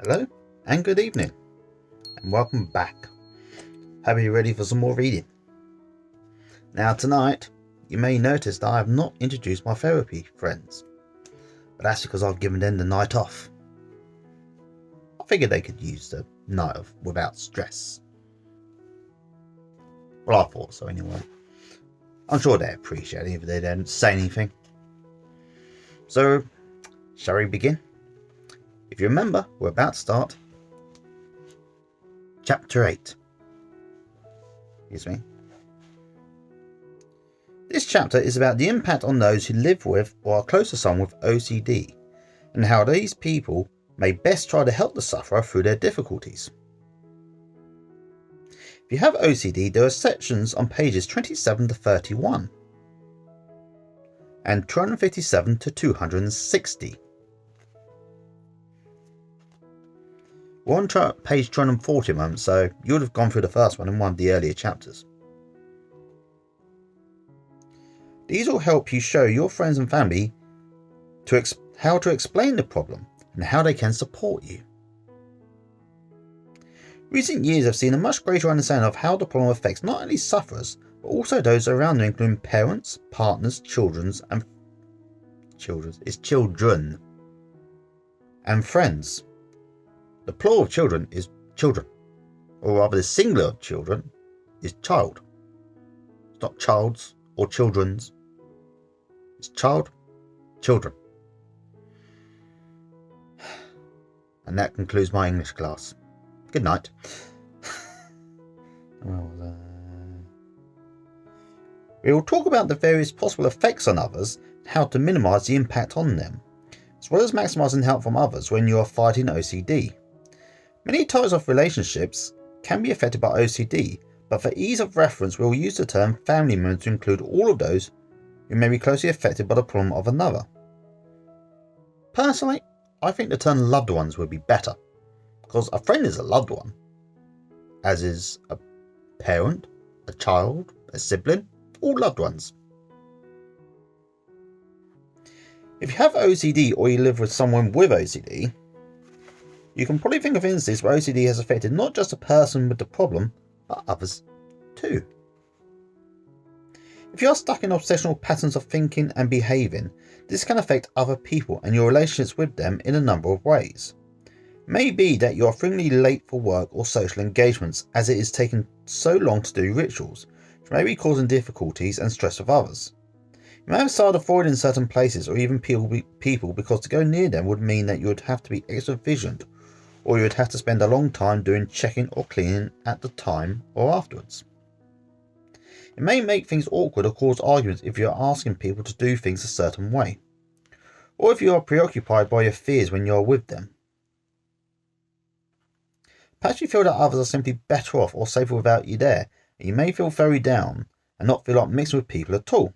Hello and good evening and welcome back. Hope you're ready for some more reading. Now tonight you may notice that I have not introduced my therapy friends, but that's because I've given them the night off. I figured they could use the night off without stress. Well, I thought so anyway. I'm sure they appreciate it if they don't say anything. So, shall we begin? If you remember, we're about to start Chapter 8. Excuse me. This chapter is about the impact on those who live with or are close to someone with OCD, and how these people may best try to help the sufferer through their difficulties. If you have OCD, there are sections on pages 27 to 31 and 257 to 260. We're on page 240 at the moment, so you would have gone through the first one in one of the earlier chapters. These will help you show your friends and family how to explain the problem and how they can support you. Recent years have seen a much greater understanding of how the problem affects not only sufferers, but also those around them, including parents, partners, children, and friends. The plural of children is children, or rather the singular of children is child. It's not childs or children's. It's child, children. And that concludes my English class. Good night. We will talk about the various possible effects on others and how to minimise the impact on them, as well as maximising help from others when you are fighting OCD. Many types of relationships can be affected by OCD, but for ease of reference we will use the term family members to include all of those who may be closely affected by the problem of another. Personally, I think the term loved ones would be better, because a friend is a loved one, as is a parent, a child, a sibling, all loved ones. If you have OCD or you live with someone with OCD, you can probably think of instances where OCD has affected not just the person with the problem, but others too. If you are stuck in obsessional patterns of thinking and behaving, this can affect other people and your relationships with them in a number of ways. It may be that you are frequently late for work or social engagements, as it is taking so long to do rituals, which may be causing difficulties and stress with others. You may have started avoiding certain places or even people because to go near them would mean that you would have to be extra vigilant, or you would have to spend a long time doing checking or cleaning at the time or afterwards. It may make things awkward or cause arguments if you are asking people to do things a certain way, or if you are preoccupied by your fears when you are with them. Perhaps you feel that others are simply better off or safer without you there, and you may feel very down and not feel like mixing with people at all.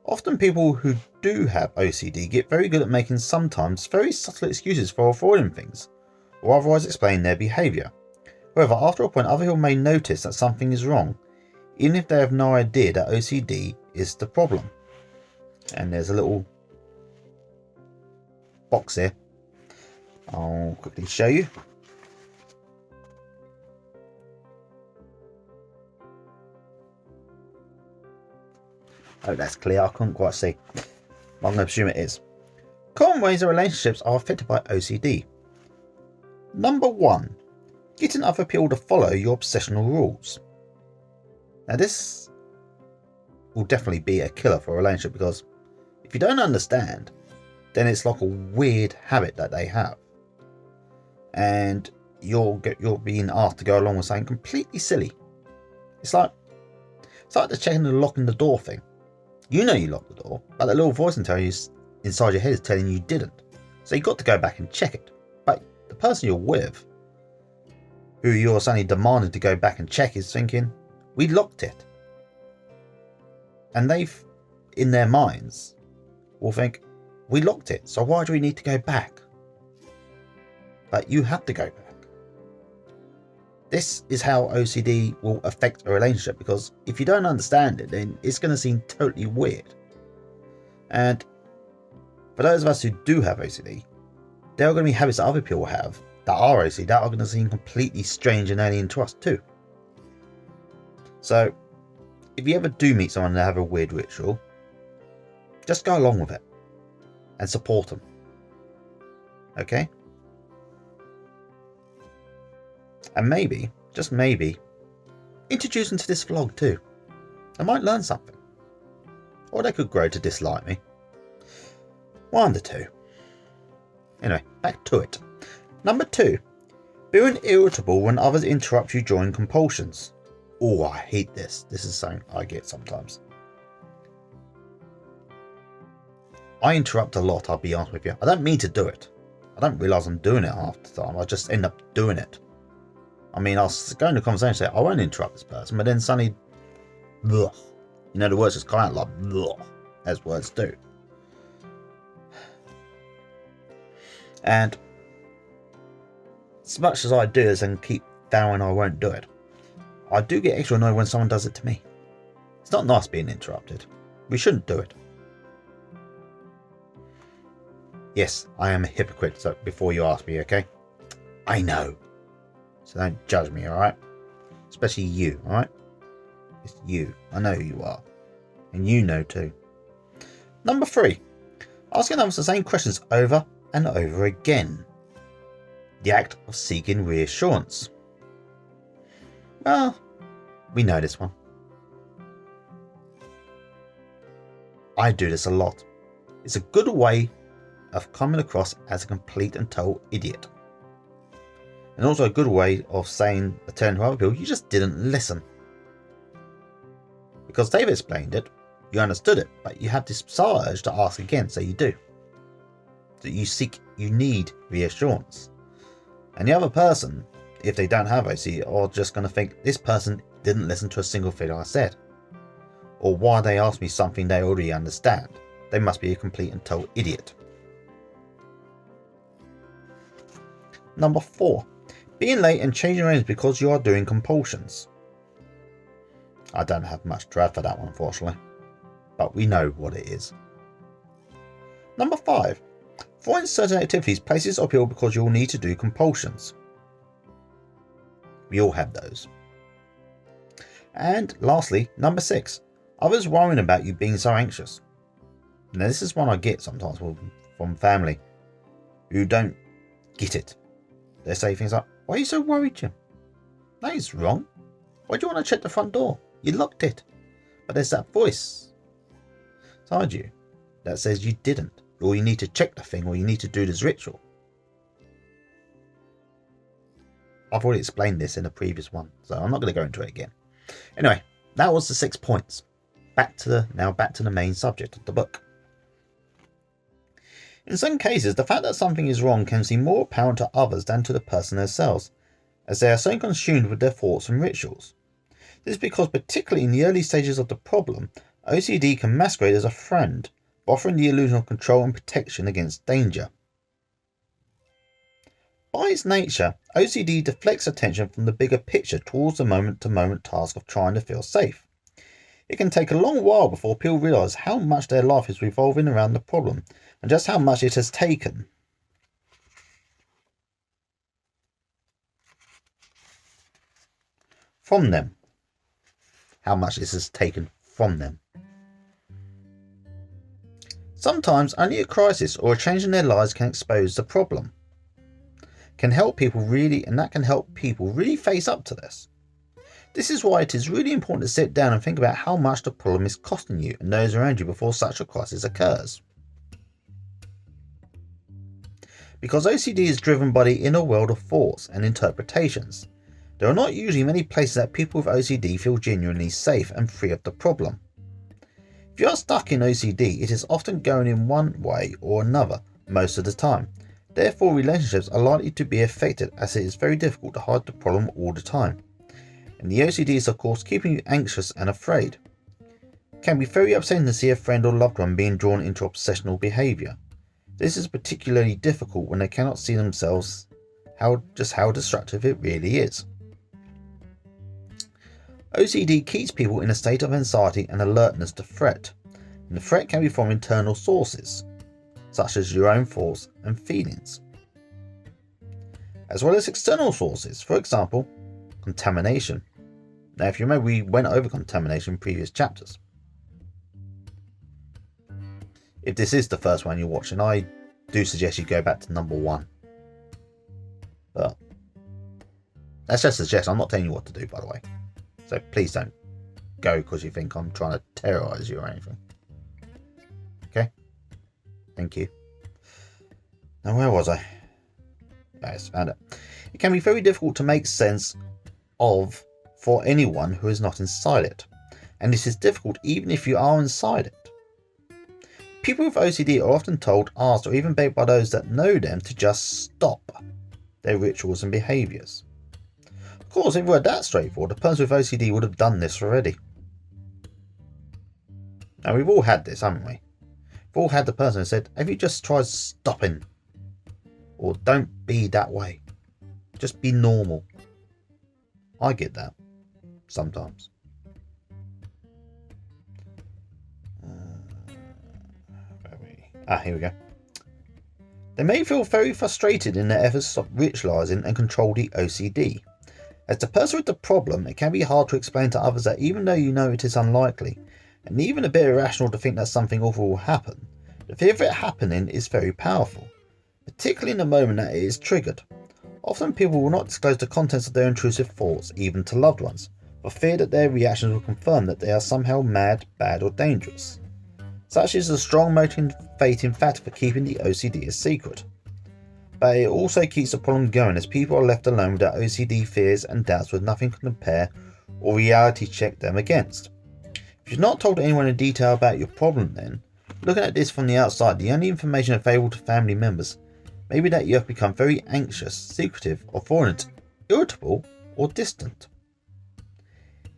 Often people who do have OCD get very good at making sometimes very subtle excuses for avoiding things, or otherwise explain their behaviour. However, after a point other people may notice that something is wrong, even if they have no idea that OCD is the problem. And there's a little box here. I'll quickly show you. Oh, that's clear. I couldn't quite see. I'm going to assume it is. Common ways that relationships are affected by OCD. Number 1. Getting other people to follow your obsessional rules. Now this will definitely be a killer for a relationship, because if you don't understand, then it's like a weird habit that they have. And you're being asked to go along with something completely silly. It's like the checking and locking the door thing. You know you locked the door, but the little voice inside your head is telling you didn't. So you've got to go back and check it. But the person you're with, who you're suddenly demanding to go back and check, is thinking, we locked it. And they've, in their minds, will think, we locked it, so why do we need to go back? But you have to go back. This is how OCD will affect a relationship, because if you don't understand it, then it's going to seem totally weird. And For those of us who do have OCD, there are going to be habits that other people have that are OCD that are going to seem completely strange and alien to us too. So, if you ever do meet someone that have a weird ritual, just go along with it and support them. Okay? And maybe, just maybe, introduce them to this vlog too. They might learn something. Or they could grow to dislike me. One of the two. Anyway, back to it. Number 2. Being irritable when others interrupt you during compulsions. Oh, I hate this. This is something I get sometimes. I interrupt a lot, I'll be honest with you. I don't mean to do it. I don't realise I'm doing it half the time. I just end up doing it. I mean, I'll go into a conversation and say, I won't interrupt this person, but then suddenly, bleh. You know, the words just come out like, bleh, as words do. And as much as I do this and keep vowing I won't do it, I do get extra annoyed when someone does it to me. It's not nice being interrupted. We shouldn't do it. Yes, I am a hypocrite, so before you ask me, okay? I know. So don't judge me, alright? Especially you, alright? It's you. I know who you are. And you know too. Number 3. Asking others the same questions over and over again. The act of seeking reassurance. Well, we know this one. I do this a lot. It's a good way of coming across as a complete and total idiot. And also a good way of saying, telling to other people, you just didn't listen. Because they've explained it, you understood it, but you have this bizarre urge to ask again, so you do. So you need reassurance. And the other person, if they don't have OCD, are just going to think, this person didn't listen to a single thing I said. Or why they asked me something they already understand. They must be a complete and total idiot. Number 4. Being late and changing arrangements because you are doing compulsions. I don't have much to add for that one, unfortunately. But we know what it is. Number 5. Avoiding certain activities, places or people because you'll need to do compulsions. We all have those. And lastly, number 6. Others worrying about you being so anxious. Now this is one I get sometimes from family who don't get it. They say things like, why are you so worried, Jim? That is wrong. Why do you want to check the front door? You locked it. But there's that voice inside you that says you didn't. Or you need to check the thing, or you need to do this ritual. I've already explained this in a previous one, so I'm not going to go into it again. Anyway, that was the 6 points. Back to the main subject of the book. In some cases, the fact that something is wrong can seem more apparent to others than to the person themselves, as they are so consumed with their thoughts and rituals. This is because, particularly in the early stages of the problem, OCD can masquerade as a friend, offering the illusion of control and protection against danger. By its nature, OCD deflects attention from the bigger picture towards the moment-to-moment task of trying to feel safe. It can take a long while before people realise how much their life is revolving around the problem and just how much it has taken. From them. How much this has taken from them. Sometimes only a crisis or a change in their lives can expose the problem. Can help people really face up to this. This is why it is really important to sit down and think about how much the problem is costing you and those around you before such a crisis occurs. Because OCD is driven by the inner world of thoughts and interpretations, there are not usually many places that people with OCD feel genuinely safe and free of the problem. If you are stuck in OCD, it is often going in one way or another most of the time. Therefore, relationships are likely to be affected as it is very difficult to hide the problem all the time. And the OCD is of course keeping you anxious and afraid. It can be very upsetting to see a friend or loved one being drawn into obsessional behaviour. This is particularly difficult when they cannot see themselves how destructive it really is. OCD keeps people in a state of anxiety and alertness to threat, and the threat can be from internal sources. such as your own thoughts and feelings, as well as external sources, for example, contamination. Now, if you remember, we went over contamination in previous chapters. If this is the first one you're watching, I do suggest you go back to number 1. But that's just a suggestion. I'm not telling you what to do, by the way. So please don't go because you think I'm trying to terrorise you or anything. Okay? Thank you. Now, where was I? Yes, found it. It can be very difficult to make sense of for anyone who is not inside it. And this is difficult even if you are inside it. People with OCD are often told, asked, or even begged by those that know them to just stop their rituals and behaviours. Of course, if it were that straightforward, a person with OCD would have done this already. Now, we've all had this, haven't we? We've all had the person who said, have you just tried stopping? Or don't be that way. Just be normal. I get that. Sometimes. Here we go. They may feel very frustrated in their efforts to stop ritualising and control the OCD. As the person with the problem, it can be hard to explain to others that even though you know it is unlikely, and even a bit irrational to think that something awful will happen, the fear of it happening is very powerful, particularly in the moment that it is triggered. Often people will not disclose the contents of their intrusive thoughts, even to loved ones, for fear that their reactions will confirm that they are somehow mad, bad or dangerous. Such is a strong motivating factor for keeping the OCD a secret. But it also keeps the problem going as people are left alone with their OCD fears and doubts with nothing to compare or reality check them against. If you've not told anyone in detail about your problem then, looking at this from the outside, the only information available to family members may be that you have become very anxious, secretive, avoidant, irritable or distant.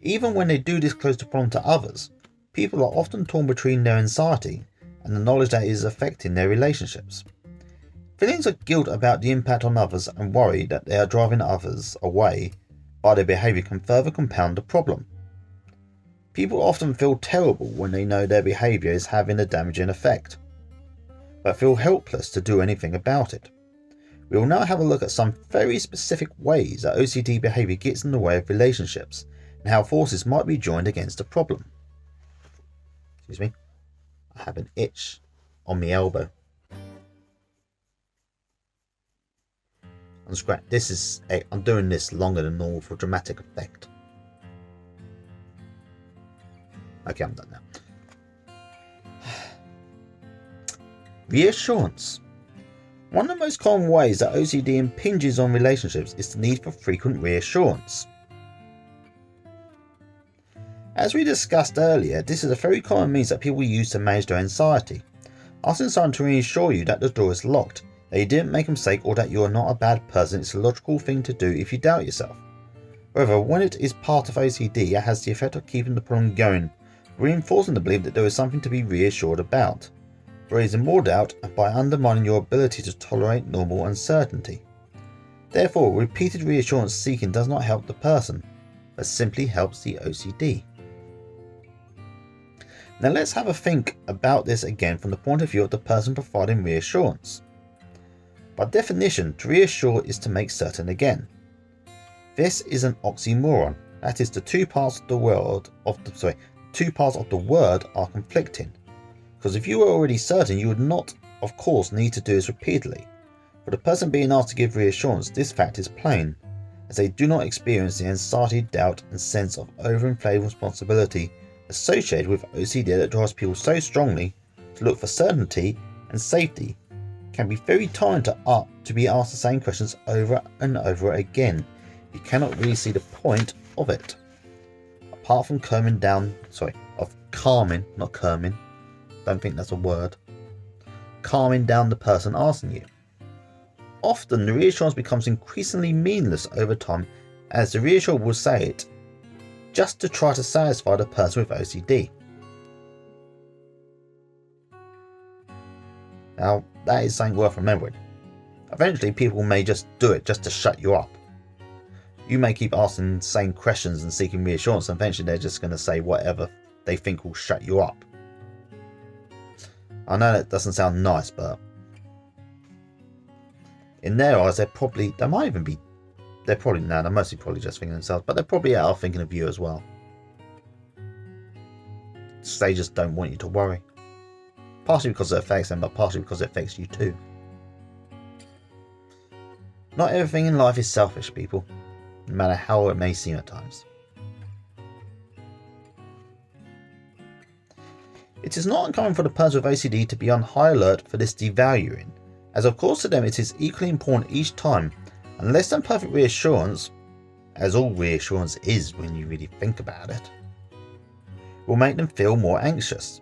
Even when they do disclose the problem to others, people are often torn between their anxiety and the knowledge that it is affecting their relationships. Feelings of guilt about the impact on others and worry that they are driving others away by their behaviour can further compound the problem. People often feel terrible when they know their behaviour is having a damaging effect, but feel helpless to do anything about it. We will now have a look at some very specific ways that OCD behaviour gets in the way of relationships and how forces might be joined against the problem. Excuse me, I have an itch on my elbow. I'm doing this longer than normal for dramatic effect. Okay, I'm done now. Reassurance. One of the most common ways that OCD impinges on relationships is the need for frequent reassurance. As we discussed earlier, this is a very common means that people use to manage their anxiety. Asking someone to reassure you that the door is locked, that you didn't make a mistake or that you are not a bad person is a logical thing to do if you doubt yourself. However, when it is part of OCD, it has the effect of keeping the problem going, reinforcing the belief that there is something to be reassured about, raising more doubt and by undermining your ability to tolerate normal uncertainty. Therefore, repeated reassurance seeking does not help the person, but simply helps the OCD. Now let's have a think about this again from the point of view of the person providing reassurance. By definition, to reassure is to make certain again. This is an oxymoron. That is, the two parts of the word are conflicting. Because if you were already certain, you would not, of course, need to do this repeatedly. For the person being asked to give reassurance, this fact is plain, as they do not experience the anxiety, doubt, and sense of overinflated responsibility associated with OCD that drives people so strongly to look for certainty and safety. Can be very tiring to be asked the same questions over and over again. You cannot really see the point of it. Apart from calming, don't think that's a word. Calming down the person asking you. Often the reassurance becomes increasingly meaningless over time, as the reassurer will say it just to try to satisfy the person with OCD. Now, that is something worth remembering. Eventually, people may just do it just to shut you up. You may keep asking the same questions and seeking reassurance, and eventually they're just going to say whatever they think will shut you up. I know that doesn't sound nice, but in their eyes, they're mostly probably just thinking of themselves, but they probably are thinking of you as well. So they just don't want you to worry. Partially because it affects them, but partially because it affects you too. Not everything in life is selfish, people, no matter how it may seem at times. It is not uncommon for the person with OCD to be on high alert for this devaluing, as of course to them it is equally important each time, and less than perfect reassurance, as all reassurance is when you really think about it, will make them feel more anxious.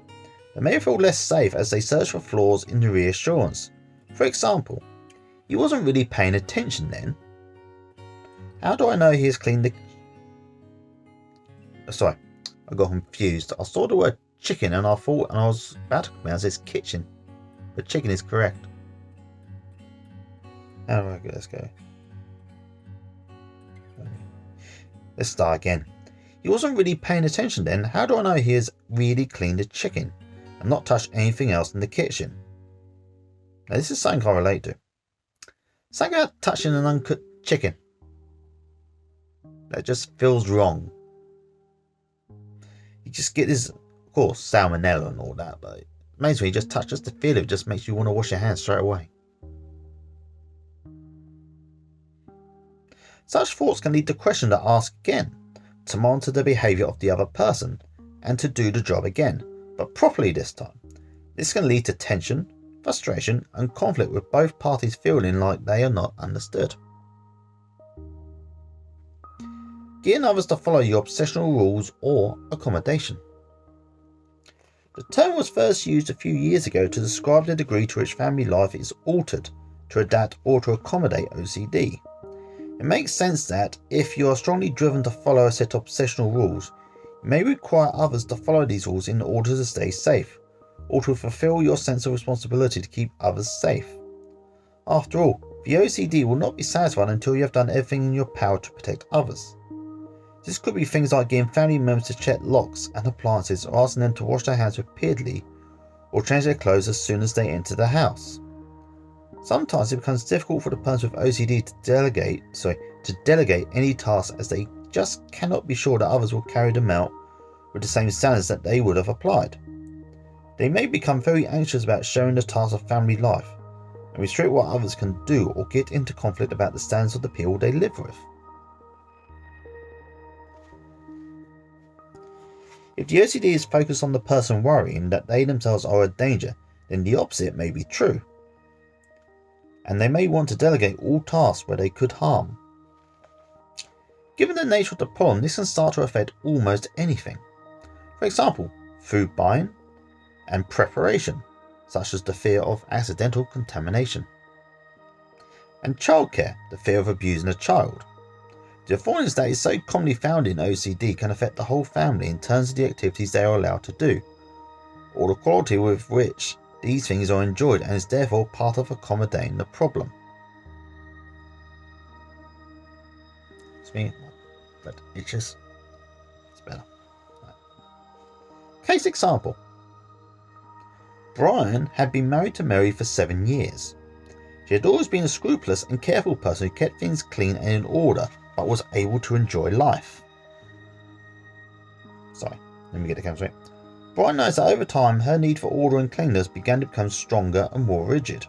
They may feel less safe as they search for flaws in the reassurance. For example, he wasn't really paying attention then. How do I know he has cleaned the... Sorry, I got confused. I saw the word chicken and I was about to pronounce this kitchen, but chicken is correct. Let's go. Let's start again. He wasn't really paying attention then. How do I know he has really cleaned the chicken and not touched anything else in the kitchen? Now this is something I relate to. Something about touching an uncooked chicken. That just feels wrong. You just get this, of course, salmonella and all that, but mainly when you just touch, just the feel of it just makes you want to wash your hands straight away. Such thoughts can lead to questions that ask again, to monitor the behaviour of the other person, and to do the job again, but properly this time. This can lead to tension, frustration, and conflict with both parties feeling like they are not understood. Getting others to follow your obsessional rules or accommodation. The term was first used a few years ago to describe the degree to which family life is altered to adapt or to accommodate OCD. It makes sense that, if you are strongly driven to follow a set of obsessional rules, you may require others to follow these rules in order to stay safe, or to fulfill your sense of responsibility to keep others safe. After all, the OCD will not be satisfied until you have done everything in your power to protect others. This could be things like getting family members to check locks and appliances, or asking them to wash their hands repeatedly, or change their clothes as soon as they enter the house. Sometimes it becomes difficult for the person with OCD to delegate any tasks, as they just cannot be sure that others will carry them out with the same standards that they would have applied. They may become very anxious about sharing the tasks of family life, and restrict what others can do, or get into conflict about the standards of the people they live with. If the OCD is focused on the person worrying that they themselves are a danger, then the opposite may be true, and they may want to delegate all tasks where they could harm. Given the nature of the problem, this can start to affect almost anything. For example, food buying and preparation, such as the fear of accidental contamination, and childcare, the fear of abusing a child. The avoidance that is so commonly found in OCD can affect the whole family in terms of the activities they are allowed to do, or the quality with which these things are enjoyed, and is therefore part of accommodating the problem. It's me, but itches. It's better. Right. Case example. Brian had been married to Mary for 7 years. She had always been a scrupulous and careful person who kept things clean and in order, but was able to enjoy life. Sorry, let me get the camera straight. Brian noticed that over time her need for order and cleanliness began to become stronger and more rigid.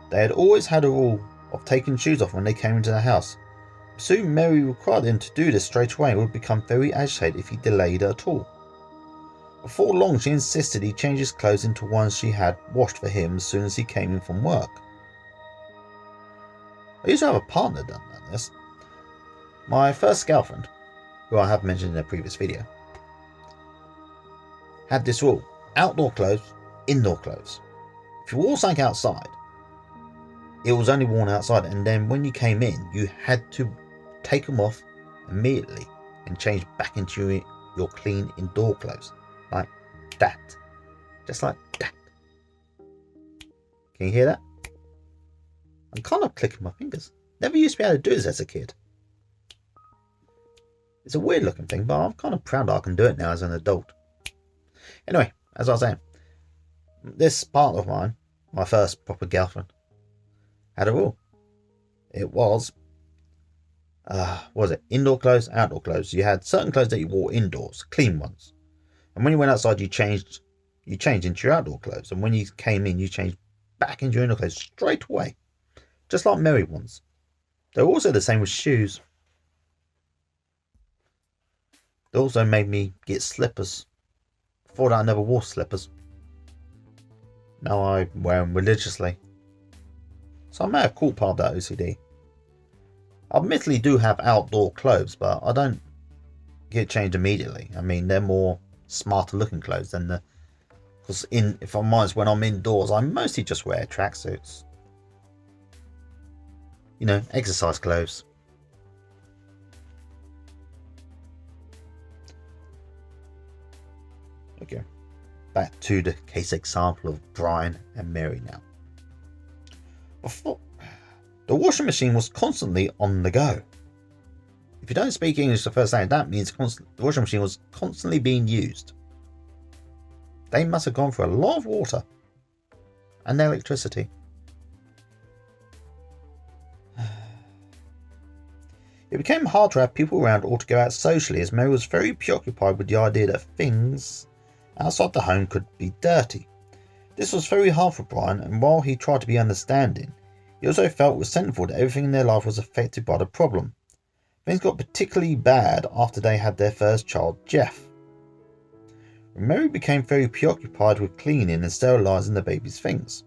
They had always had a rule of taking shoes off when they came into the house. Soon Mary required him to do this straight away and would become very agitated if he delayed at all. Before long she insisted he change his clothes into ones she had washed for him as soon as he came in from work. I used to have a partner done this. My first girlfriend, who I have mentioned in a previous video, had this rule: outdoor clothes, indoor clothes. If you wore something outside, it was only worn outside, and then when you came in, you had to take them off immediately and change back into your clean indoor clothes. Like that. Just like that. Can you hear that? I'm kind of clicking my fingers. Never used to be able to do this as a kid. It's a weird looking thing, but I'm kind of proud that I can do it now as an adult. Anyway, as I was saying, This partner of mine, my first proper girlfriend, had a rule. It was, indoor clothes, outdoor clothes. You had certain clothes that you wore indoors, clean ones. And when you went outside, you changed into your outdoor clothes. And when you came in, you changed back into your indoor clothes straight away. Just like married ones. They're also the same with shoes. They also made me get slippers. Before that, I never wore slippers. Now I wear them religiously. So I may have caught part of that OCD. I admittedly do have outdoor clothes, but I don't get changed immediately. I mean, they're more smarter looking clothes than the... Because if I'm honest, when I'm indoors, I mostly just wear tracksuits. You know, exercise clothes. Okay, back to the case example of Brian and Mary now. Before, the washing machine was constantly on the go. If you don't speak English the first day, that means the washing machine was constantly being used. They must have gone through a lot of water and electricity. It became hard to have people around or to go out socially, as Mary was very preoccupied with the idea that things outside the home could be dirty. This was very hard for Brian, and while he tried to be understanding, he also felt resentful that everything in their life was affected by the problem. Things got particularly bad after they had their first child, Jeff. Mary became very preoccupied with cleaning and sterilising the baby's things.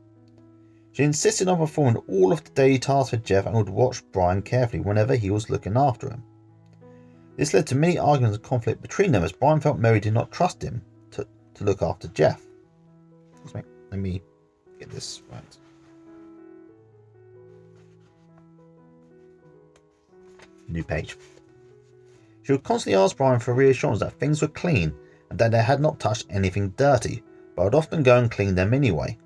She insisted on performing all of the daily tasks for Jeff and would watch Brian carefully whenever he was looking after him. This led to many arguments and conflict between them, as Brian felt Mary did not trust him to look after Jeff. Let me get this right. New page. She would constantly ask Brian for reassurance that things were clean and that they had not touched anything dirty, but would often go and clean them anyway.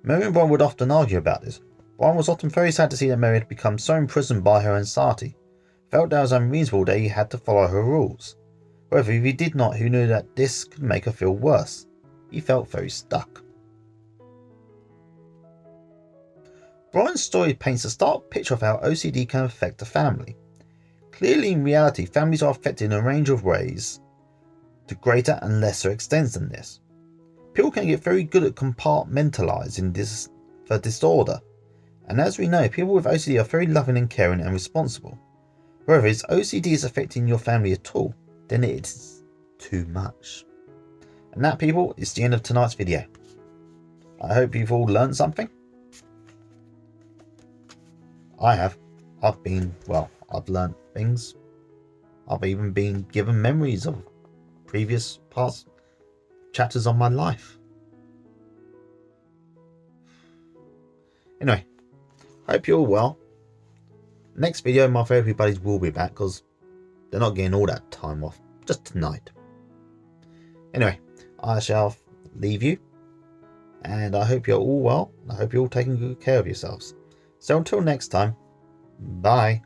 Mary and Brian would often argue about this. Brian was often very sad to see that Mary had become so imprisoned by her anxiety, felt that it was unreasonable that he had to follow her rules. However, if he did not, he knew that this could make her feel worse. He felt very stuck. Brian's story paints a stark picture of how OCD can affect a family. Clearly, in reality, families are affected in a range of ways to greater and lesser extents than this. People can get very good at compartmentalising the disorder, and as we know, people with OCD are very loving and caring and responsible. However, if OCD is affecting your family at all, then it is too much. And that, people, is the end of tonight's video. I hope you've all learned something. I have. I've learned things. I've even been given memories of previous past chapters of my life. Anyway, hope you're all well. Next video, my therapy buddies will be back because they're not getting all that time off just tonight. Anyway, I shall leave you, and I hope you're all well. I hope you're all taking good care of yourselves. So until next time, bye.